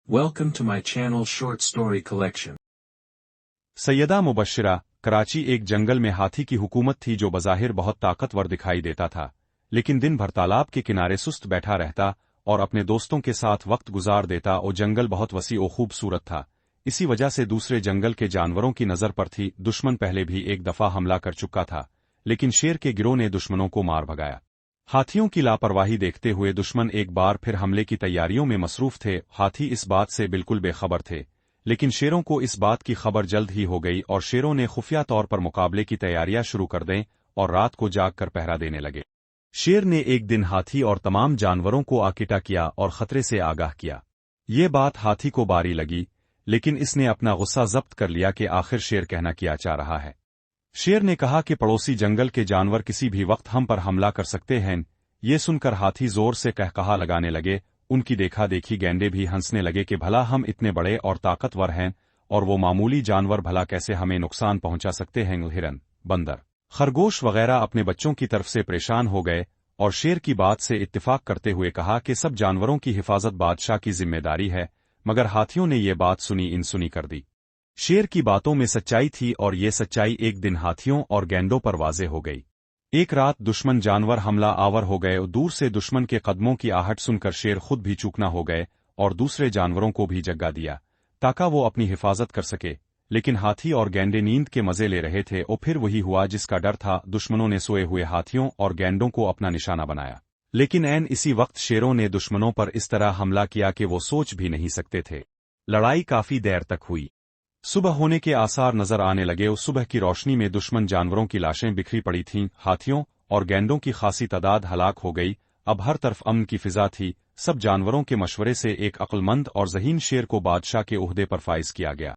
Welcome to my channel short story collection. Syeda मुबश्शिरा, Karachi एक जंगल में हाथी की हुकूमत थी जो बज़ाहिर बहुत ताकतवर दिखाई देता था, लेकिन दिन भर तालाब के किनारे सुस्त बैठा रहता और अपने दोस्तों के साथ वक्त गुजार देता और जंगल बहुत वसी और खूबसूरत था। इसी वजह से दूसरे जंगल के जानवरों की नजर पर थी। दुश्मन पहले भी एक दफा हमला कर चुका था, लेकिन शेर के गिरोह ने दुश्मनों को मार भगाया। हाथियों की लापरवाही देखते हुए दुश्मन एक बार फिर हमले की तैयारियों में मसरूफ थे। हाथी इस बात से बिल्कुल बेखबर थे, लेकिन शेरों को इस बात की खबर जल्द ही हो गई और शेरों ने खुफिया तौर पर मुकाबले की तैयारियां शुरू कर दें और रात को जाग कर पहरा देने लगे। शेर ने एक दिन हाथी और तमाम जानवरों को आकिटा किया और खतरे से आगाह किया। ये बात हाथी को बारी लगी, लेकिन इसने अपना गुस्सा जब्त कर लिया कि आखिर शेर कहना क्या चाह रहा है। शेर ने कहा कि पड़ोसी जंगल के जानवर किसी भी वक्त हम पर हमला कर सकते हैं। ये सुनकर हाथी जोर से कहकहा लगाने लगे। उनकी देखा देखी गैंडे भी हंसने लगे कि भला हम इतने बड़े और ताकतवर हैं और वो मामूली जानवर भला कैसे हमें नुकसान पहुंचा सकते हैं। हिरन, बंदर, खरगोश वगैरह अपने बच्चों की तरफ से परेशान हो गए और शेर की बात से इत्तिफाक करते हुए कहा कि सब जानवरों की हिफाजत बादशाह की जिम्मेदारी है। मगर हाथियों ने ये बात सुनी इनसुनी कर दी। शेर की बातों में सच्चाई थी और ये सच्चाई एक दिन हाथियों और गैंडों पर वाजे हो गई। एक रात दुश्मन जानवर हमला आवर हो गए और दूर से दुश्मन के कदमों की आहट सुनकर शेर खुद भी चूकना हो गए और दूसरे जानवरों को भी जगा दिया ताकि वो अपनी हिफाजत कर सके। लेकिन हाथी और गैंडे नींद के मजे ले रहे थे और फिर वही हुआ जिसका डर था। दुश्मनों ने सोए हुए हाथियों और गैंडों को अपना निशाना बनाया, लेकिन ऐन इसी वक्त शेरों ने दुश्मनों पर इस तरह हमला किया कि वो सोच भी नहीं सकते थे। लड़ाई काफी देर तक हुई। सुबह होने के आसार नजर आने लगे और सुबह की रोशनी में दुश्मन जानवरों की लाशें बिखरी पड़ी थीं। हाथियों और गैंडों की खासी तादाद हलाक हो गई। अब हर तरफ अमन की फिजा थी। सब जानवरों के मशवरे से एक अक्लमंद और ज़हीन शेर को बादशाह के ओहदे पर फाइज किया गया।